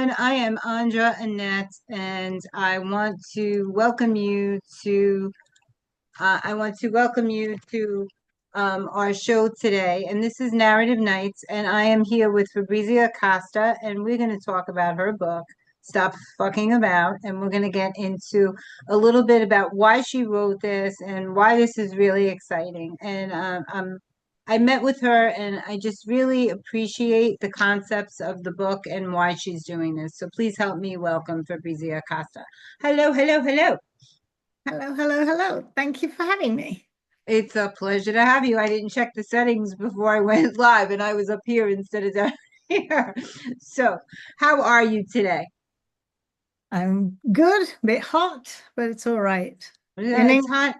everyone. I am Andra Annette, and I want to welcome you to our show today. And this is Narrative Nights, and I am here with Fabrizia Costa, and we're going to talk about her book, Stop Fucking About, and we're going to get into a little bit about why she wrote this and why this is really exciting. And I met with her, and I just really appreciate the concepts of the book and why she's doing this. So please help me welcome Fabrizia Costa. Hello, hello, hello. Hello, hello, hello. Thank you for having me. It's a pleasure to have you. I didn't check the settings before I went live, and I was up here instead of down here. So, how are you today? I'm good, a bit hot, but it's all right. In It's hot.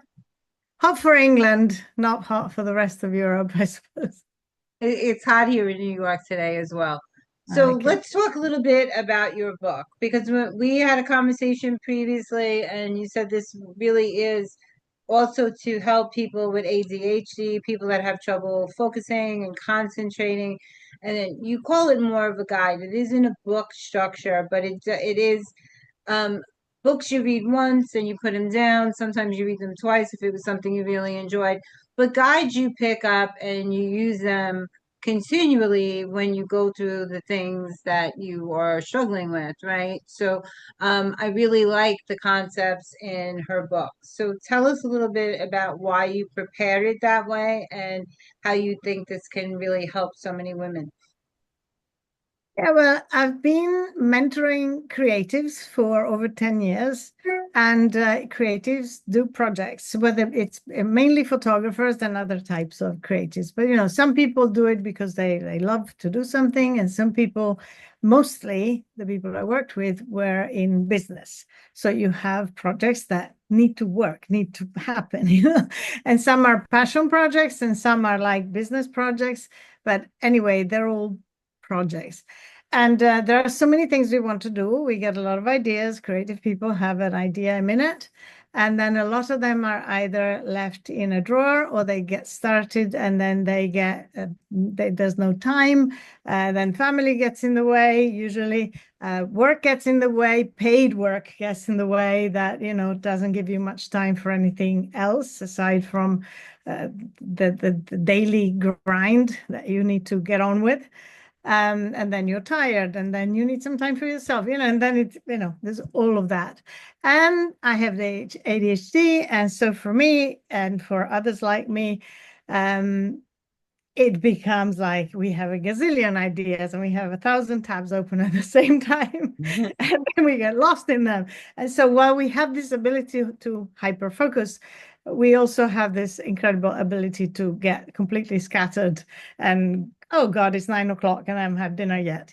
hot for England, not hot for the rest of Europe, I suppose. It's hot here in New York today as well. So Okay. let's talk a little bit about your book because we had a conversation previously, and you said this really is also to help people with ADHD, people that have trouble focusing and concentrating. And then you call it more of a guide. It isn't a book structure, but it is um, books you read once and you put them down. Sometimes you read them twice if it was something you really enjoyed. But guides you pick up and you use them continually when you go through the things that you are struggling with, right? So I really like the concepts in her book. So tell us a little bit about why you prepared it that way and how you think this can really help so many women. Yeah, well, I've been mentoring creatives for over 10 years, and creatives do projects, whether it's mainly photographers and other types of creatives. But, some people do it because they love to do something, and some people, mostly the people I worked with, were in business. So you have projects that need to work, need to happen, and some are passion projects and some are like business projects. But anyway, they're all projects. And there are so many things we want to do. We get a lot of ideas. Creative people have an idea a minute. And then a lot of them are either left in a drawer or they get started and then there's no time. Then family gets in the way, usually. Work gets in the way, paid work gets in the way that, doesn't give you much time for anything else aside from the daily grind that you need to get on with. And then you're tired, and then you need some time for yourself, and then there's all of that. And I have the ADHD, and so for me and for others like me, it becomes like we have a gazillion ideas and we have 1,000 tabs open at the same time, and then we get lost in them. And so while we have this ability to hyper focus, we also have this incredible ability to get completely scattered and, oh God, it's 9 o'clock and I haven't had dinner yet.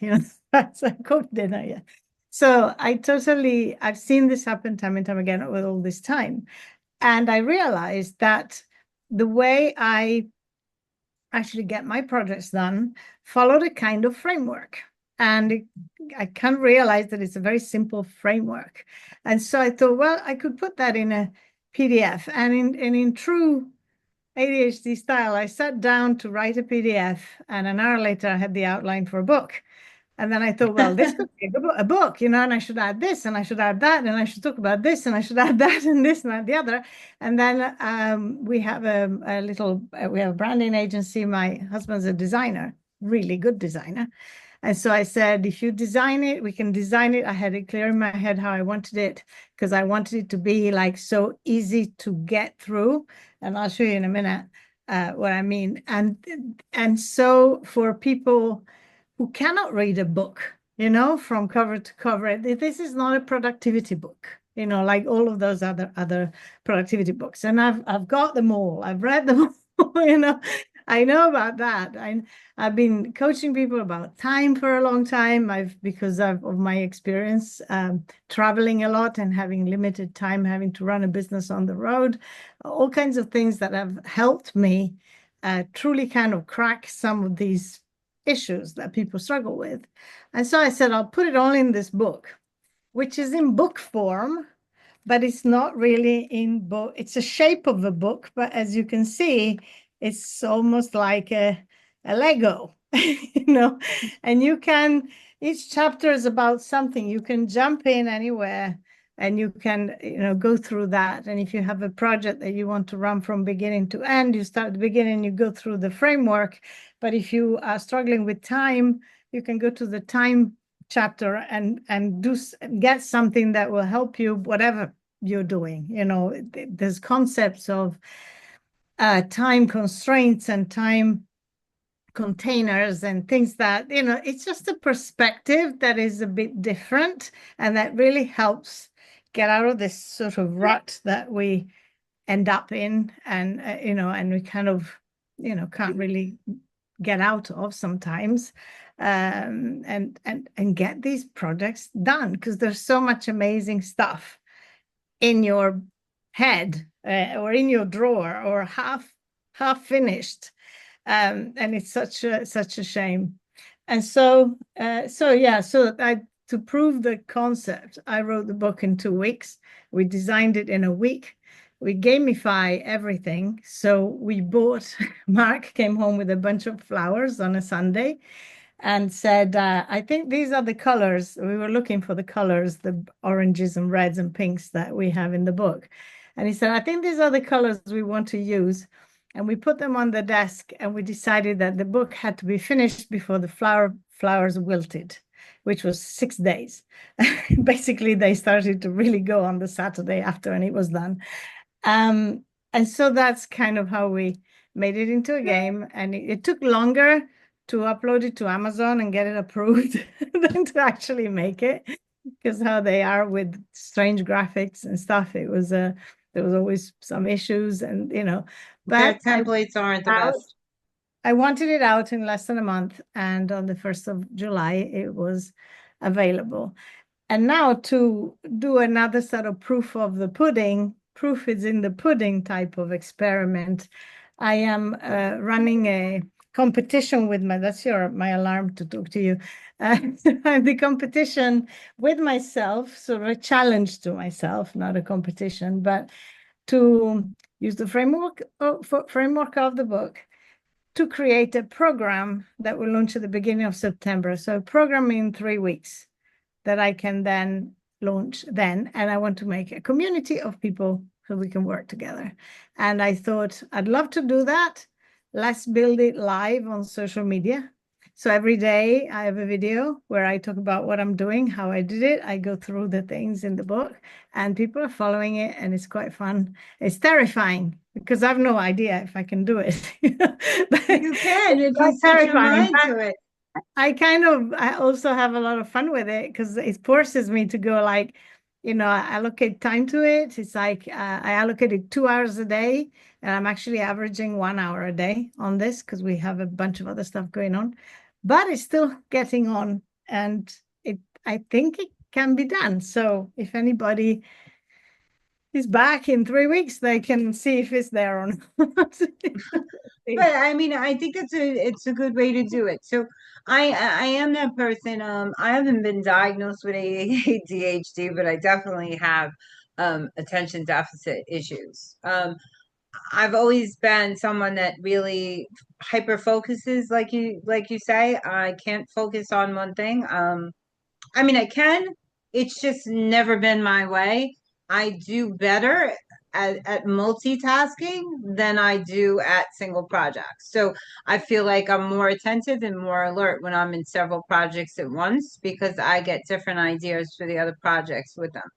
That's I cooked dinner yet. So I've seen this happen time and time again with all this time. And I realized that the way I actually get my projects done followed a kind of framework. And I can realize that it's a very simple framework. And so I thought, well, I could put that in a PDF. And in true ADHD style, I sat down to write a PDF, and an hour later, I had the outline for a book. And then I thought, well, this could be a book, and I should add this, and I should add that, and I should talk about this, and I should add that, and this, and that, the other. And then we have we have a branding agency. My husband's a designer, really good designer. And so I said, if you design it, we can design it. I had it clear in my head how I wanted it because I wanted it to be like so easy to get through. And I'll show you in a minute what I mean. And so for people who cannot read a book, from cover to cover, this is not a productivity book, like all of those other productivity books. And I've got them all. I've read them all, I know about that. I've been coaching people about time for a long time. Because of my experience traveling a lot and having limited time, having to run a business on the road, all kinds of things that have helped me truly kind of crack some of these issues that people struggle with. And so I said, I'll put it all in this book, which is in book form, but it's not really in book. It's a shape of a book, but as you can see, it's almost like a Lego, and you can each chapter is about something. You can jump in anywhere and you can, go through that. And if you have a project that you want to run from beginning to end, you start at the beginning, you go through the framework. But if you are struggling with time, you can go to the time chapter and get something that will help you, whatever you're doing. There's concepts of time constraints and time containers and things that, it's just a perspective that is a bit different and that really helps get out of this sort of rut that we end up in and we kind of, can't really get out of sometimes, and get these projects done because there's so much amazing stuff in your head, or in your drawer or half finished, and it's such a shame. And so yeah, to prove the concept, I wrote the book in 2 weeks. We designed it in a week. We gamify everything. So we bought, Mark came home with a bunch of flowers on a Sunday and said, I think these are the colors. We were looking for the colors, the oranges and reds and pinks that we have in the book. And he said, I think these are the colors we want to use. And we put them on the desk and we decided that the book had to be finished before the flowers wilted, which was 6 days. Basically, they started to really go on the Saturday after and it was done. And so that's kind of how we made it into a game. And it took longer to upload it to Amazon and get it approved than to actually make it, because how they are with strange graphics and stuff. There was always some issues, and Their but templates aren't the best. I wanted it out in less than a month, and on the 1st of July it was available. And now to do another sort of proof of the pudding, proof is in the pudding type of experiment. I am running a competition with that's my alarm to talk to you. The competition with myself, sort of a challenge to myself, not a competition, but to use the framework of the book to create a program that will launch at the beginning of September. So a program in 3 weeks that I can then launch then. And I want to make a community of people so we can work together. And I thought I'd love to do that. Let's build it live on social media. So every day I have a video where I talk about what I'm doing, how I did it. I go through the things in the book and people are following it and it's quite fun. It's terrifying because I have no idea if I can do it. But You can if you it's set your terrifying. mind to it. I also have a lot of fun with it because it forces me to go like, I allocate time to it. It's like I allocated 2 hours a day, and I'm actually averaging 1 hour a day on this because we have a bunch of other stuff going on. But it's still getting on, and I think it can be done. So if anybody is back in 3 weeks, they can see if it's there or not. But I mean, I think it's a good way to do it. So I am that person. I haven't been diagnosed with ADHD, but I definitely have attention deficit issues. I've always been someone that really hyper focuses, like you say. I can't focus on one thing. I mean, I can. It's just never been my way. I do better at multitasking than I do at single projects. So I feel like I'm more attentive and more alert when I'm in several projects at once because I get different ideas for the other projects with them.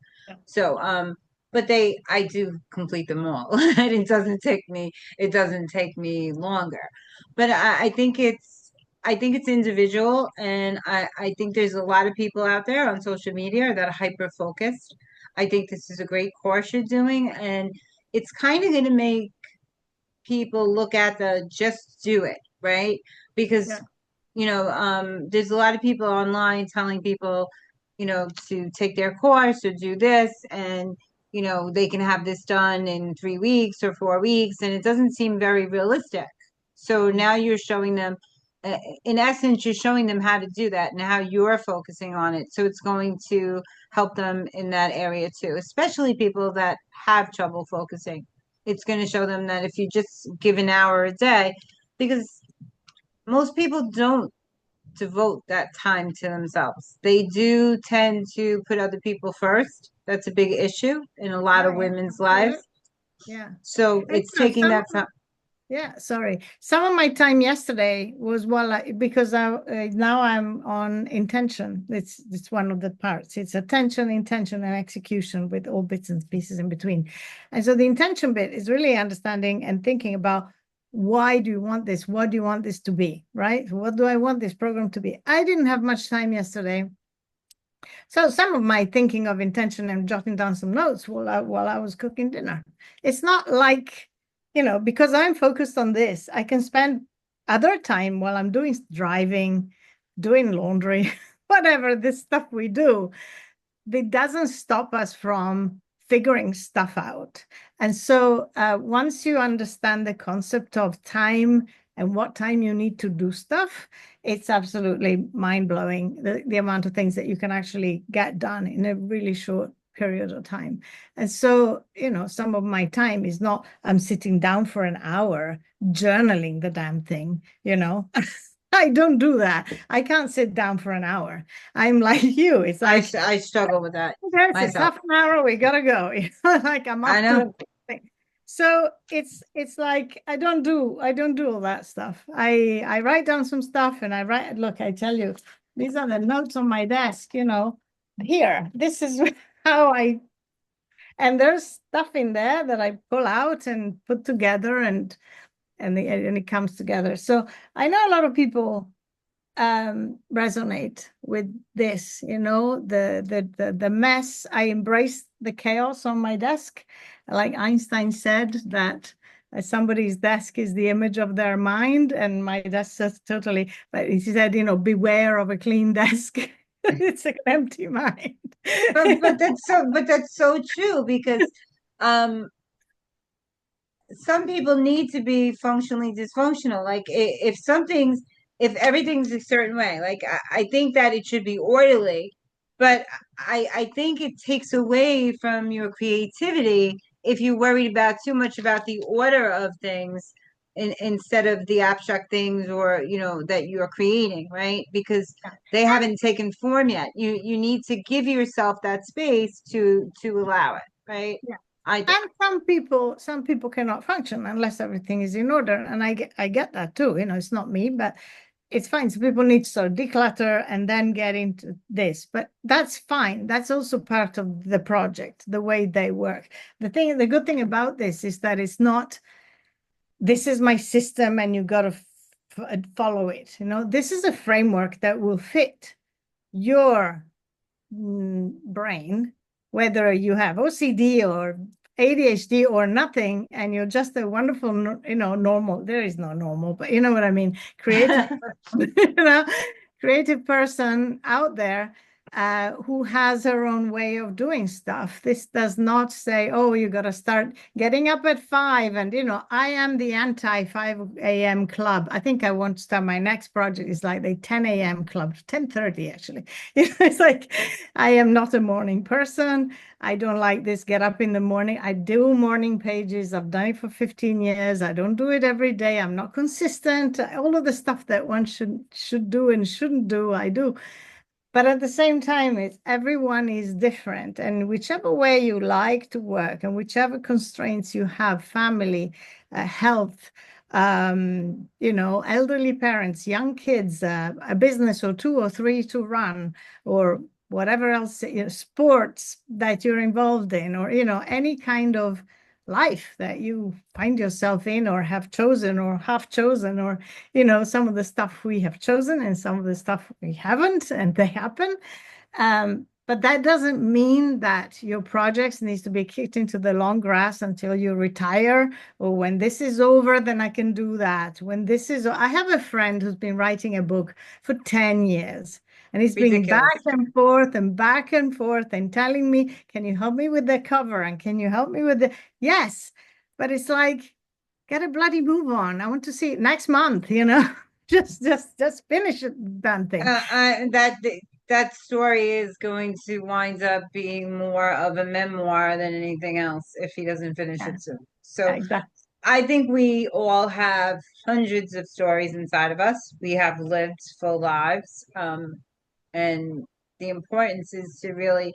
So, but I do complete them all. And it doesn't take me longer. But I think it's individual, and I think there's a lot of people out there on social media that are hyper focused. I think this is a great course you're doing, and it's kind of going to make people look at the just do it, right? Because Yeah. there's a lot of people online telling people, to take their course or do this, and they can have this done in 3 weeks or 4 weeks, and it doesn't seem very realistic. So now you're showing them, in essence, you're showing them how to do that and how you're focusing on it. So it's going to help them in that area too, especially people that have trouble focusing. It's going to show them that if you just give an hour a day, because most people don't devote that time to themselves. They do tend to put other people first. That's a big issue in a lot Oh, of yeah, women's lives. absolutely. Yeah. So And it's taking that time. yeah, sorry. Some of my time yesterday was because now I'm on intention. It's one of the parts. It's attention, intention, and execution with all bits and pieces in between. And so the intention bit is really understanding and thinking about why do you want this? What do you want this to be? Right? What do I want this program to be? I didn't have much time yesterday. So some of my thinking of intention and jotting down some notes while I was cooking dinner. It's not like, because I'm focused on this, I can spend other time while I'm doing driving, doing laundry, whatever this stuff we do. It doesn't stop us from figuring stuff out. And so once you understand the concept of time and what time you need to do stuff, it's absolutely mind-blowing, the amount of things that you can actually get done in a really short period of time. And so, some of my time is not I'm sitting down for an hour journaling the damn thing. I don't do that. I can't sit down for an hour. I'm like you. It's like, I struggle with that yes, it's myself. half an hour. We gotta go. Like I'm I off to know. a thing. So it's like I don't do all that stuff. I write down some stuff and I write. Look, I tell you, these are the notes on my desk. Here. This is how I. And there's stuff in there that I pull out and put together, and it comes together. So I know a lot of people resonate with this, the mess. I embrace the chaos on my desk. Like Einstein said that somebody's desk is the image of their mind, and my desk says totally, but he said, beware of a clean desk. It's an empty mind. But that's so true because um some people need to be functionally dysfunctional. Like if everything's a certain way, like I think that it should be orderly, but I think it takes away from your creativity if you worried about too much about the order of things instead of the abstract things or that you're creating, right? Because they haven't taken form yet. You need to give yourself that space to allow it, right? Yeah. I think. And some people cannot function unless everything is in order. And I get that too. It's not me, but it's fine. So people need to sort of declutter and then get into this. But that's fine. That's also part of the project, the way they work. The good thing about this is that it's not, this is my system and you got to follow it. This is a framework that will fit your brain, whether you have OCD or ADHD or nothing, and you're just a wonderful, normal. There is no normal, but you know what I mean. Creative, creative person out there who has her own way of doing stuff. This does not say, oh, you got to start getting up at 5. And, I am the anti 5 a.m. club. I think I want to start my next project is like the 10 a.m. club, 10:30 actually. It's like, I am not a morning person. I don't like this get up in the morning. I do morning pages. I've done it for 15 years. I don't do it every day. I'm not consistent. All of the stuff that one should do and shouldn't do, I do. But at the same time, everyone is different. And whichever way you like to work and whichever constraints you have, family, health, elderly parents, young kids, a business or 2 or 3 to run, or whatever else, sports that you're involved in, or, any kind of life that you find yourself in or have chosen or half chosen, or some of the stuff we have chosen and some of the stuff we haven't, and they happen. But that doesn't mean that your projects needs to be kicked into the long grass until you retire, or when this is over, then I can do that. I have a friend who's been writing a book for 10 years. And he's been Ridiculous. back and forth and telling me, can you help me with the cover? And can you help me with the, yes. But it's like, get a bloody move on. I want to see it next month, just finish it, done thing. That story is going to wind up being more of a memoir than anything else if he doesn't finish Yeah, it soon. yeah, So exactly. I think we all have hundreds of stories inside of us. We have lived full lives. And the importance is to really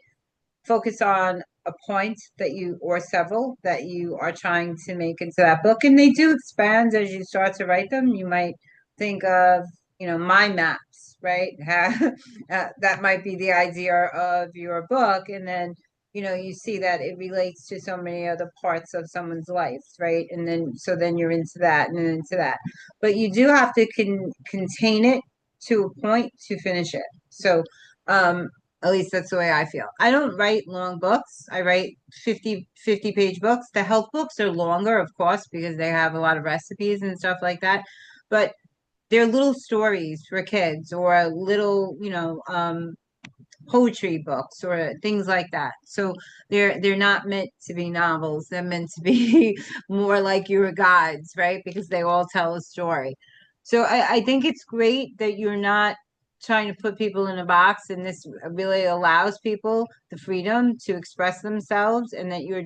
focus on a point that you, or several that you are trying to make into that book. And they do expand as you start to write them. You might think of, mind maps, right? That might be the idea of your book. And then, you see that it relates to so many other parts of someone's life, right? And then, so then you're into that and then into that. But you do have to contain it to a point to finish it. So, at least that's the way I feel. I don't write long books. I write 50 page books. The health books are longer, of course, because they have a lot of recipes and stuff like that. But they're little stories for kids or little, poetry books or things like that. So they're not meant to be novels. They're meant to be more like your guides, right? Because they all tell a story. So I think it's great that you're not trying to put people in a box, and this really allows people the freedom to express themselves, and that you're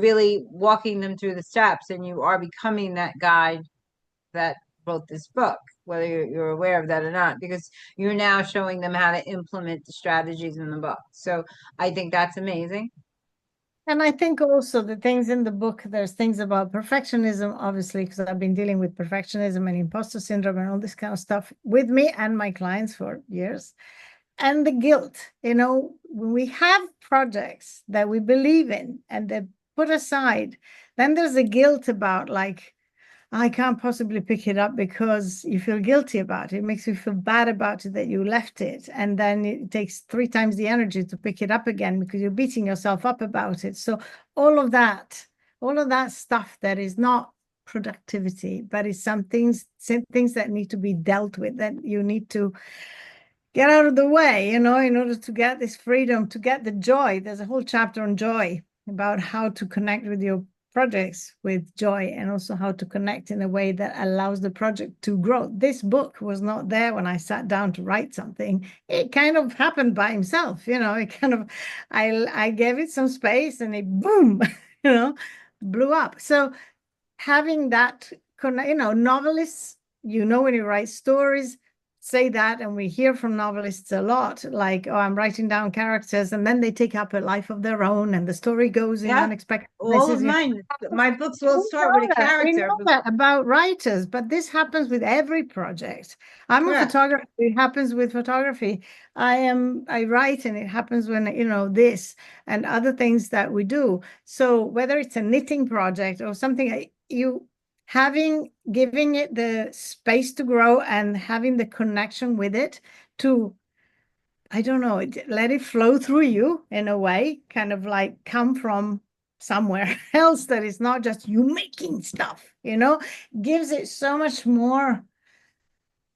really walking them through the steps, and you are becoming that guide that wrote this book, whether you're aware of that or not, because you're now showing them how to implement the strategies in the book. So I think that's amazing. And I think also the things in the book, there's things about perfectionism, obviously, because I've been dealing with perfectionism and imposter syndrome and all this kind of stuff with me and my clients for years. And the guilt, when we have projects that we believe in and that put aside, then there's a guilt about like, I can't possibly pick it up because you feel guilty about it. It makes you feel bad about it that you left it. And then it takes 3 times the energy to pick it up again because you're beating yourself up about it. So all of that stuff that is not productivity, but it's some things that need to be dealt with, that you need to get out of the way, in order to get this freedom, to get the joy. There's a whole chapter on joy about how to connect with your projects with joy, and also how to connect in a way that allows the project to grow. This book was not there when I sat down to write something. It kind of happened by himself, it kind of, I gave it some space and it boom, blew up. So having that, novelists, when you write stories, say that, and we hear from novelists a lot, like, oh, I'm writing down characters and then they take up a life of their own and the story goes in Yeah, unexpected all of places. my books will start with a We character. know that about writers, but this happens with every project. I'm a Correct. photographer. It happens with photography. I write, and it happens when, this and other things that we do. So whether it's a knitting project or something, giving it the space to grow and having the connection with it to, I don't know, let it flow through you in a way, kind of like come from somewhere else that is not just you making stuff, gives it so much more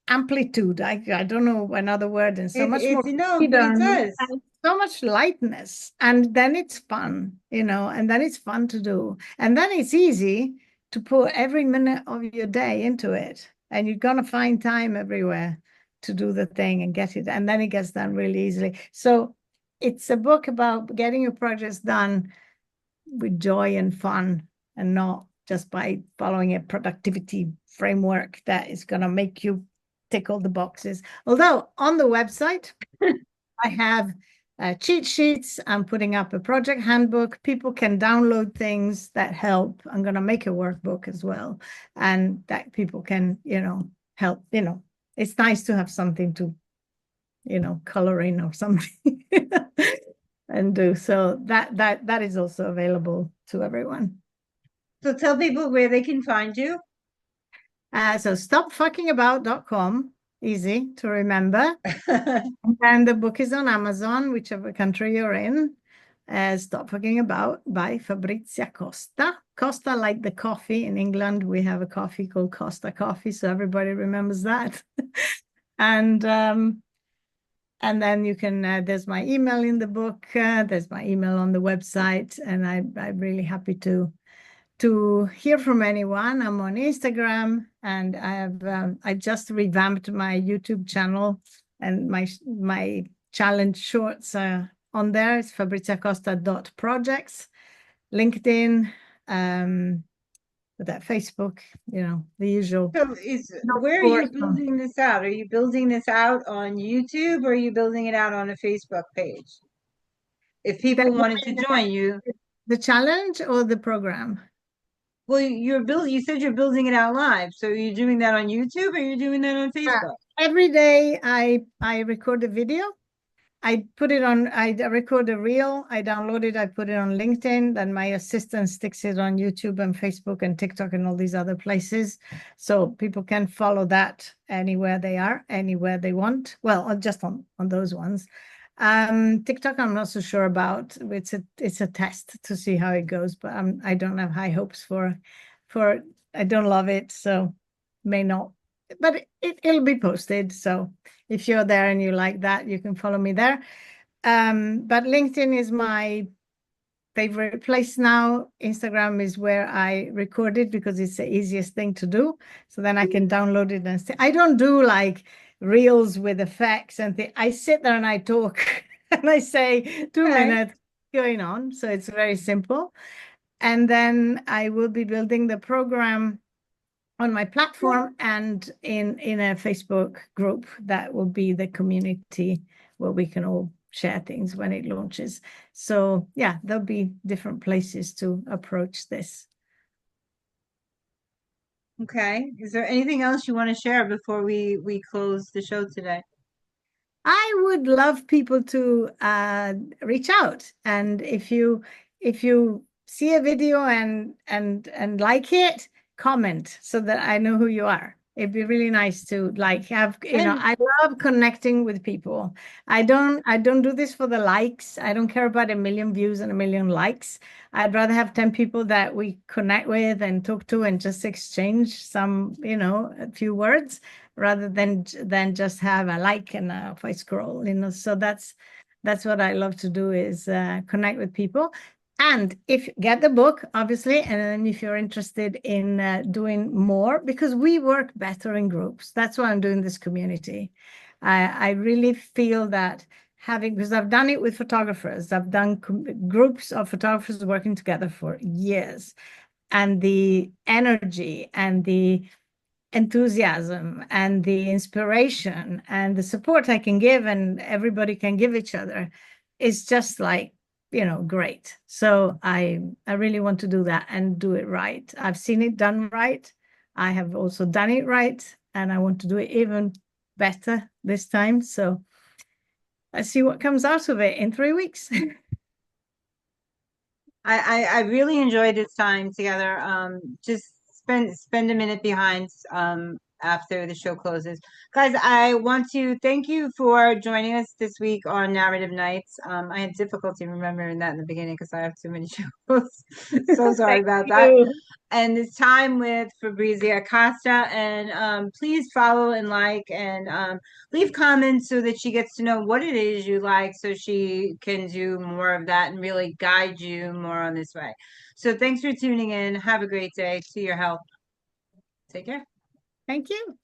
amplitude. I don't know another word, and so much more But it freedom does. and so much lightness. And then it's fun, and then it's fun to do. And then it's easy to put every minute of your day into it. And you're going to find time everywhere to do the thing and get it. And then it gets done really easily. So it's a book about getting your projects done with joy and fun, and not just by following a productivity framework that is going to make you tick all the boxes. Although on the website, I have cheat sheets. I'm putting up a project handbook. People can download things that help. I'm going to make a workbook as well, and that people can, help. It's nice to have something to, color in or something and do. So that is also available to everyone. So tell people where they can find you. So stopfuckingabout.com, easy to remember. And the book is on Amazon, whichever country you're in. Stop Fucking About by Fabrizia Costa. Costa, like the coffee. In England, we have a coffee called Costa Coffee, so everybody remembers that. and then you can, there's my email in the book, there's my email on the website, and I'm really happy to hear from anyone. I'm on Instagram, and I just revamped my YouTube channel, and my challenge shorts on there. It's fabriziacosta.projects. LinkedIn, with that Facebook, the usual. So where are you building this out? Are you building this out on YouTube or are you building it out on a Facebook page? If people wanted to join you, The challenge or the program? well, you said you're building it out live. So are you doing that on YouTube or are you doing that on Facebook? Every day I record a video. I record a reel, I download it, I put it on LinkedIn, then my assistant sticks it on YouTube and Facebook and TikTok and all these other places. So people can follow that anywhere they are, anywhere they want. Well, just on those ones. TikTok, I'm not so sure about. It's a test to see how it goes, but I don't have high hopes for I don't love it, so may not. But it'll be posted. So if you're there and you like that, you can follow me there. But LinkedIn is my favorite place now. Instagram is where I record it because it's the easiest thing to do. So then I can download it and I don't do like reels with effects and I sit there and I talk and I say 2 minutes going on. So it's very simple. And then I will be building the program on my platform and in a Facebook group that will be the community where we can all share things when it launches. So yeah, there'll be different places to approach this. Okay. Is there anything else you want to share before we close the show today? I would love people to reach out, and if you see a video and like it, comment so that I know who you are. It'd be really nice to have, I love connecting with people. I don't do this for the likes. I don't care about 1 million views and 1 million likes. I'd rather have 10 people that we connect with and talk to and just exchange some, a few words rather than just have a like and if I scroll, so that's what I love to do is connect with people. And if get the book, obviously, and then if you're interested in doing more, because we work better in groups. That's why I'm doing this community. I really feel that because I've done it with photographers. I've done groups of photographers working together for years. And the energy and the enthusiasm and the inspiration and the support I can give and everybody can give each other is just great. So I really want to do that and do it right. I've seen it done right. I have also done it right, and I want to do it even better this time. So let's see what comes out of it in 3 weeks. I really enjoyed this time together. Just spend a minute behind after the show closes. Guys, I want to thank you for joining us this week on Narrative Nights. I had difficulty remembering that in the beginning because I have too many shows. So sorry about that. And it's time with Fabrizia Costa. And please follow and like and leave comments so that she gets to know what it is you like so she can do more of that and really guide you more on this way. So thanks for tuning in. Have a great day. To your health. Take care. Thank you.